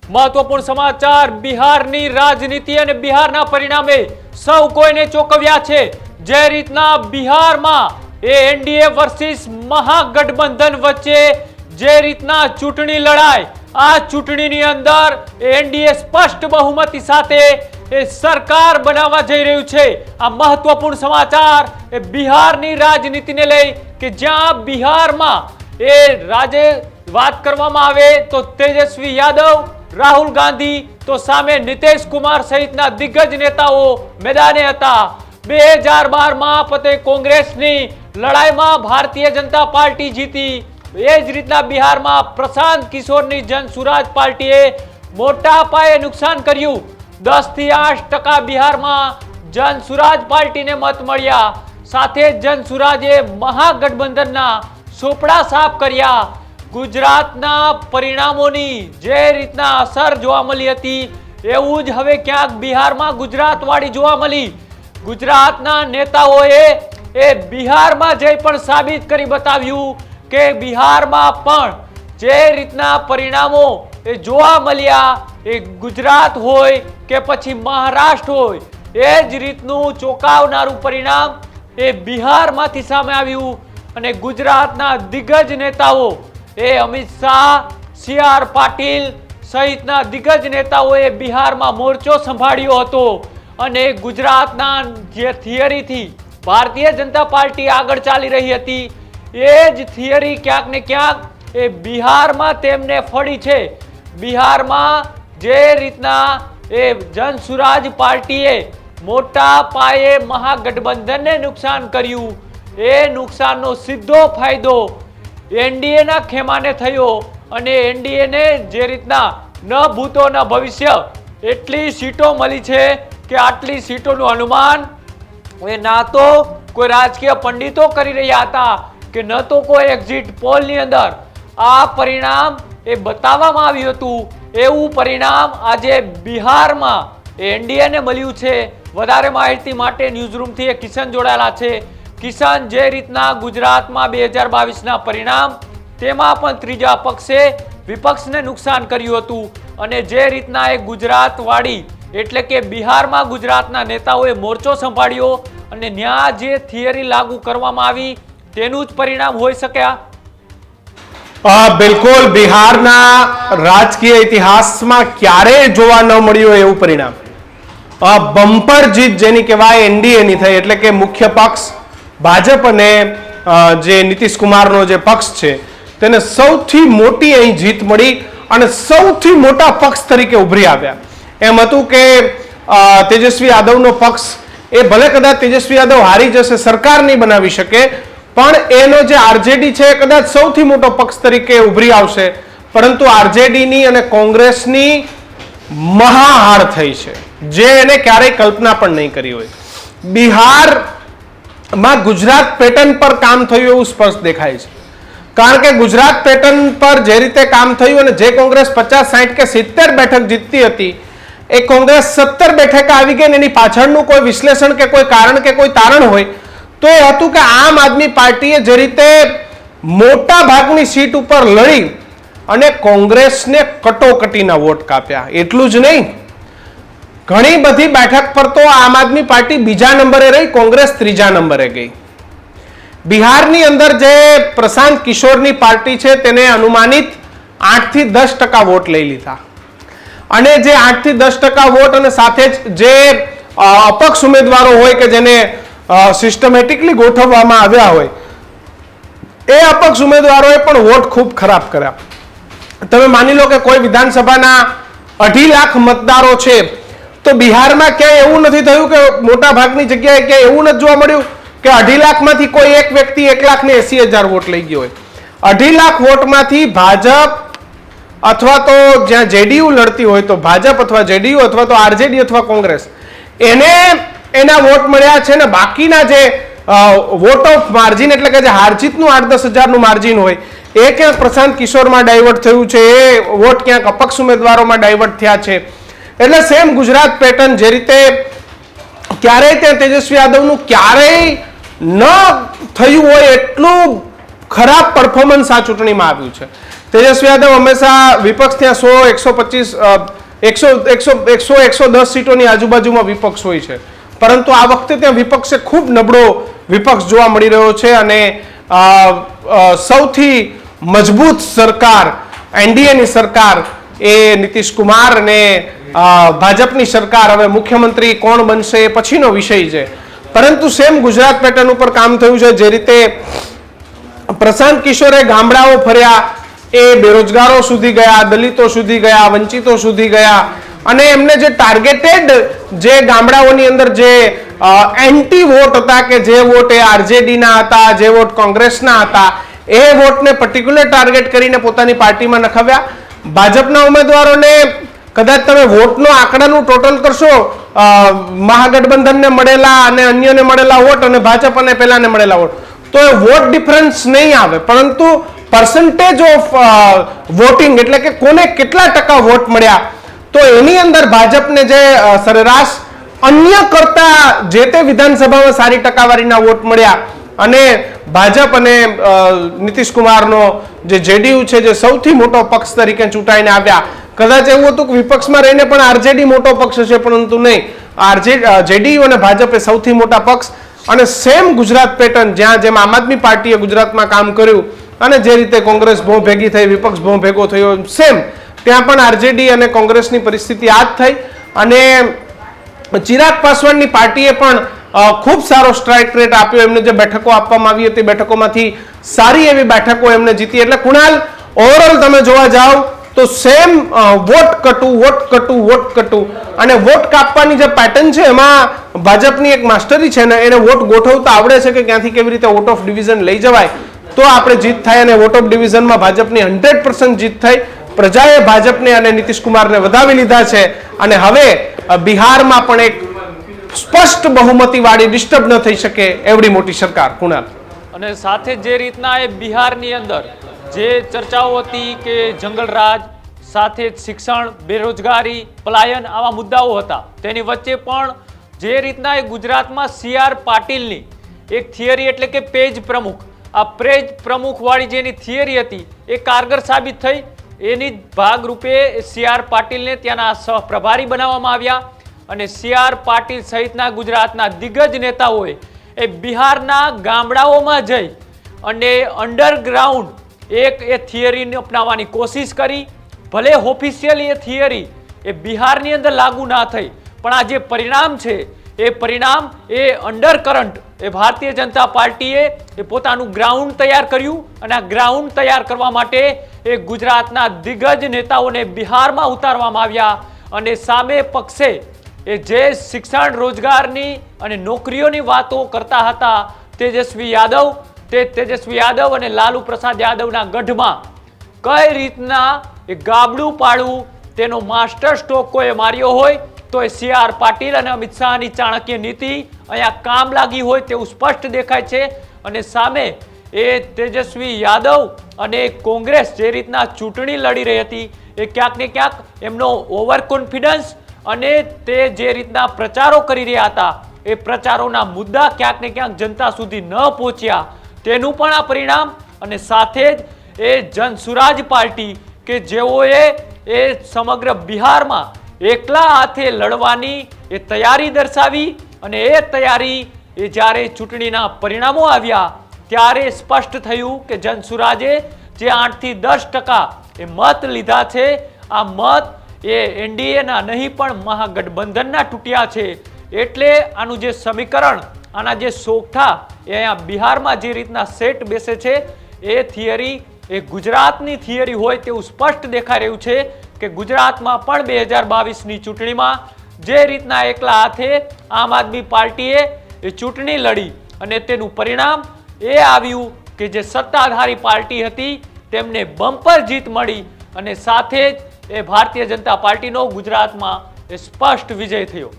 महत्वपूर्ण समाचार बिहारनी राजनीति और बिहारना परिणामे सौ कोईने चौंकाव्या छे। जे रीतना बिहारमां एनडीए वर्सेस महागठबंधन वच्चे जे रीतना चूंटणी लड़ाय, आ चूंटणीनी अंदर एनडीए स्पष्ट बहुमती साथे सरकार बनावा जई रह्युं छे। आ महत्वपूर्ण समाचार बिहारनी राजनीतिने लई के ज्यां बिहारमां बात करवामां आवे तो तेजस्वी यादव, राहुल गांधी तो सामे नीतीश कुमार सहितना दिग्गज नेताओ मैदाने हता। 2012 में फतेह कांग्रेसनी लड़ाईमां भारतीय जनता पार्टी जीती। ए ज रीतना बिहार में प्रशांत किशोरनी जन सुराज पार्टीए मोटा पाये नुकसान कर्યું। 10 થી 8% बिहार में जन सुराज पार्टी ने मत मळ्या। साथे जन सुराजे महागठबंधनना सोपड़ा साफ कर्या। गुजरातना परिणामोनी जे रीतना असर जोवा मळी हती एवुं ज हवे क्यांक बिहार में गुजरात वाड़ी जोवा मळी। गुजरातना नेताओए बिहार में जई पण साबित करी बताव्युं के बिहार में पण जे रीतना परिणामों जोवा मळ्या ए गुजरात होय के पछी महाराष्ट्र होय ए ज रीतनुं चौंकावनारुं परिणाम ए बिहार मांथी सामे आव्युं। अने गुजरातना दिग्गज नेताओ अमित शाह, सीआर पाटील सहितना दिग्गज नेताओए बिहार में मोर्चो संभाळ्यो हतो। अने गुजरातना जे थियरी थी भारतीय जनता पार्टी आगळ चाली रही हती ए ज थियरी क्यांक ने क्यांक ए बिहार में तेमने फળી छे। बिहार में जे रीतना जन सुराज पार्टीए मोटा पाये महागठबंधन ने नुकसान कर्યું ए नुकसाननो सीधो फायदो एनडीए ना खेमाने थयो। अने एनडीए ने जे रीतना न भूतो न भविष्य एटली सीटों मळी छे के आटली सीटोनुं अनुमान ए ना तो कोई राजकीय पंडितो करी रह्या हता के न तो कोई एक्जिट पोल नी अंदर आ परिणाम ए बताववामां आव्युं हतुं। एवुं परिणाम आजे बिहार में एनडीए ने मळ्युं छे। वधारे माहिती माटे न्यूઝરૂમ थी किशन जोड़ाયેલા छे। किशन, जे रीतना गुजरात में 2022 ना परिणाम तेमां पण त्रीजा पक्षे विपक्ष ने नुकसान कर्યું हतुं अने जे रीतना ए गुजरात वाड़ी एटले के बिहार में गुजरातना नेताओए मोर्चो संभाळ्यो अने न्या जे थियरी लागू करवामां आवी तेनुं ज परिणाम होई शक्या। बिल्कुल बिहारना राजकीय इतिहास में क्यारे जोवा न मळ्युं एवुं परिणाम। बम्पर जीत जेनी कहेवाय एनडीए नी थई एटले के मुख्य पक्ष भाजप ने जे नीतीश कुमार नो जे पक्ष छे तेने सौथी मोटी अहीं जीत मळी अने सौथी मोटा पक्ष तरीके उभरी आव्या। एम हतुं के तेजस्वी यादव नो पक्ष ए भले कदाच तेजस्वी यादव हारी जशे, सरकार नहीं बनावी शके, पण एनो जे आरजेडी छे कदाच सौथी मोटो पक्ष तरीके उभरी आवशे। परंतु आरजेडी नी अने कोंग्रेसनी महाहार थई छे जे एने क्यारेय कल्पना पण नहीं करी होय। बिहार में गुजरात पेटर्न पर काम थयुं एवुं स्पष्ट देखाय छे, कारण के गुजरात पेटर्न पर जे रीते काम थयुं अने जे कांग्रेस 50, 60 के 70 बेठक जीतती हती ए कांग्रेस 70 बेठक आवी गई। एनी पाछळनुं कोई विश्लेषण के कोई कारण के कोई तारण होय तो ए हतुं के आम आदमी पार्टीए जे रीते मोटा भागनी सीट उपर लड़ी अने कांग्रेसने कटोकटीना वोट काप्या। एटલું જ नहीं, घणी बधी बैठक पर तो आम आदमी पार्टी बीजा नंबरे रही, कांग्रेस त्रीजा नंबरे गई। बिहारनी अंदर जे प्रशांत किशोरनी पार्टी छे तेने अनुमानित 8 થી 10% वोट लई लीधा अने जे 8 થી 10% वोट अने साथे जे अपक्ष उम्मीदवारो होय के जेने सिस्टमेटिकली गोठववामां आव्या होय ए अपक्ष उम्मीदवारोए पण वोट खूब खराब कर्या। तमे मानी लो के कोई विधानसभाना 2.5 लाख मतदारो छे तो बिहार में क्या एवं नहीं थयुं के मोटा भागनी जग्याए क्या एवं नहीं जोवा मळ्युं के 2.5 लाख मांथी कोई एक व्यक्ति 1,80,000 वोट लई गयो होय। 2.5 लाख वोट मांथी भाजप अथवा तो ज्यां जेडीयू लड़ती होय तो भाजप अथवा जेडीयू अथवा तो आरजेडी अथवा कांग्रेस एने एना वोट मळ्या छे ने बाकीना जे वोट ऑफ मार्जिन एटले के जे हारजीतनुं 8-10 हजारनुं मार्जिन होय ए क्यांक प्रशांत किशोर में डायवर्ट थयुं छे, ए वोट क्यांक अपक्ष उम्मीदवारों में डायवर्ट थया छे। એટલે સેમ गुजरात પેટર્ન જે રીતે ક્યારેય ત્યાં તેજસ્વી યાદવનું ક્યારેય ન થયું હોય એટલું ખરાબ પરફોર્મન્સ આ ચૂંટણીમાં આવ્યું છે। તેજસ્વી યાદવ હંમેશા વિપક્ષ ત્યાં 100-110 સીટોની આજુબાજુમાં વિપક્ષ હોય છે, પરંતુ આ વખતે ત્યાં વિપક્ષે ખૂબ નબળો વિપક્ષ જોવા મળી રહ્યો છે અને સૌથી મજબૂત સરકાર એનડીએની સરકાર એ નીતિશ કુમાર અને ભાજપની સરકાર, હવે મુખ્યમંત્રી કોણ બનશે એ પછીનો વિષય છે, પરંતુ સેમ ગુજરાત પેટર્ન ઉપર કામ થયું છે. જે રીતે પ્રશાંત કિશોરે ગામડાઓ ફર્યા, એ બેરોજગારો સુધી ગયા, દલિતો સુધી ગયા, વંચિતો સુધી ગયા અને એમને જે ટાર્ગેટેડ જે ગામડાઓની અંદર જે એન્ટી વોટ હતા કે જે વોટ એ આરજેડીના હતા, જે વોટ કોંગ્રેસના હતા, એ વોટને પર્ટિક્યુલર ટાર્ગેટ કરીને પોતાની પાર્ટીમાં નખાવ્યા. ભાજપના ઉમેદવારોને કદાચ તમે વોટનો આંકડાનું ટોટલ કરશો, મહાગઠબંધનને મળેલા અને અન્યને મળેલા વોટ અને ભાજપ અને પેલાને મળેલા વોટ, તો એ વોટ ડિફરન્સ નહીં આવે, પરંતુ પર્સન્ટેજ ઓફ વોટિંગ એટલે કે કોને કેટલા ટકા વોટ મળ્યા, તો એની અંદર ભાજપને જે સરેરાશ અન્ય કરતા જે તે વિધાનસભામાં સારી ટકાવારીના વોટ મળ્યા અને ભાજપ અને નીતિશ કુમારનો જે જેડીયુ છે જે સૌથી મોટો પક્ષ તરીકે ચૂંટાઈને આવ્યા. કદાચ એવું હતું કે વિપક્ષમાં રહીને પણ આરજેડી મોટો પક્ષ હશે, પરંતુ નહીં, જેડીયુ અને ભાજપ એ સૌથી મોટા પક્ષ. અને સેમ ગુજરાત પેટર્ન જ્યાં જેમ આમ આદમી પાર્ટીએ ગુજરાતમાં કામ કર્યું અને જે રીતે કોંગ્રેસ બહુ ભેગી થઈ, વિપક્ષ બહુ ભેગો થયો, સેમ ત્યાં પણ આરજેડી અને કોંગ્રેસની પરિસ્થિતિ આ જ થઈ અને ચિરાગ પાસવાનની પાર્ટીએ પણ ખૂબ સારો સ્ટ્રાઇક રેટ આપ્યો. એમને જે બેઠકો આપવામાં આવી હતી બેઠકોમાંથી સારી એવી બેઠકો એમને જીતી. એટલે કુણાલ, ઓવરઓલ તમે જોવા જાઓ તો સેમ વોટ કટુ અને વોટ કાપવાની જે પેટર્ન છે એમાં ભાજપની એક માસ્ટરી છે ને, એને વોટ ગોઠવતા આવડે છે કે ક્યાંથી કેવી રીતે વોટ ઓફ ડિવિઝન લઈ જવાય તો આપણે જીત થાય. અને વોટ ઓફ ડિવિઝનમાં ભાજપની 100% જીત થઈ. પ્રજાએ ભાજપને અને નીતિશ કુમારને વધાવી લીધા છે અને હવે બિહારમાં પણ એક સ્પષ્ટ બહુમતી વાળી ડિસ્ટર્બ ન થઈ શકે એવડી મોટી સરકાર. કુણાલ, અને સાથે જે રીતના એ બિહારની અંદર જે ચર્ચાઓ હતી કે જંગલરાજ સાથે શિક્ષણ, બેરોજગારી, પલાયન, આવા મુદ્દાઓ હતા, તેની વચ્ચે પણ જે રીતના એ ગુજરાતમાં CR પાટીલની એક થિયરી એટલે કે પેજ પ્રમુખ, આ પેજ પ્રમુખ વાળી જેની થિયરી હતી એ કારગર સાબિત થઈ. એની ભાગરૂપે CR પાટીલને ત્યાંના સહપ્રભારી બનાવવામાં આવ્યા અને CR પાટીલ સહિતના ગુજરાતના દિગ્ગજ નેતાઓએ એ બિહારના ગામડાઓમાં જઈ અને અંડરગ્રાઉન્ડ એક એ થિયરીને અપનાવવાની કોશિશ કરી. ભલે ઓફિશિયલી એ થિયરી એ બિહારની અંદર લાગુ ના થઈ, પણ આ જે પરિણામ છે એ પરિણામ એ અંડરકરન્ટ એ ભારતીય જનતા પાર્ટીએ એ પોતાનું ગ્રાઉન્ડ તૈયાર કર્યું અને આ ગ્રાઉન્ડ તૈયાર કરવા માટે એ ગુજરાતના દિગ્ગજ નેતાઓને બિહારમાં ઉતારવામાં આવ્યા અને સામે પક્ષે એ જે શિક્ષણ, રોજગારની અને નોકરીઓની વાતો કરતા હતા તેજસ્વી યાદવ અને લાલુ પ્રસાદ યાદવના ગઢમાં કઈ રીતના એ ગાબડું પાડવું તેનો માસ્ટર સ્ટ્રોક કોઈ માર્યો હોય તો એ CR પાટીલ અને અમિત શાહની ચાણક્ય નીતિ અહીંયા કામ લાગી હોય તેવું સ્પષ્ટ દેખાય છે. અને સામે એ તેજસ્વી યાદવ અને કોંગ્રેસ જે રીતના ચૂંટણી લડી રહી હતી એ ક્યાંક ને ક્યાંક એમનો ઓવર કોન્ફિડન્સ અને તે જે રીતના પ્રચારો કરી રહ્યા હતા એ પ્રચારોના મુદ્દા ક્યાંક ને ક્યાંક જનતા સુધી ન પહોંચ્યા તેનું પણ આ પરિણામ. અને સાથે જ એ જનસુરાજ પાર્ટી કે જેઓએ એ સમગ્ર બિહારમાં એકલા હાથે લડવાની એ તૈયારી દર્શાવી અને એ તૈયારી એ જ્યારે ચૂંટણીના પરિણામો આવ્યા ત્યારે સ્પષ્ટ થયું કે જનસુરાજે જે 8 થી 10% એ મત લીધા છે, આ મત એ એનડીએના નહીં પણ મહાગઠબંધનના તૂટ્યા છે. એટલે આનું જે સમીકરણ, આના જે સોગઠા એ અહીંયા બિહારમાં જે રીતના સેટ બેસે છે એ થિયરી એ ગુજરાતની થિયરી હોય તેવું સ્પષ્ટ દેખાઈ રહ્યું છે કે ગુજરાતમાં પણ 2022ની ચૂંટણીમાં જે રીતના એકલા હાથે આમ આદમી પાર્ટીએ એ ચૂંટણી લડી અને તેનું પરિણામ એ આવ્યું કે જે સત્તાધારી પાર્ટી હતી તેમને બમ્પર જીત મળી અને સાથે જ એ ભારતીય જનતા પાર્ટીનો ગુજરાતમાં એ સ્પષ્ટ વિજય થયો.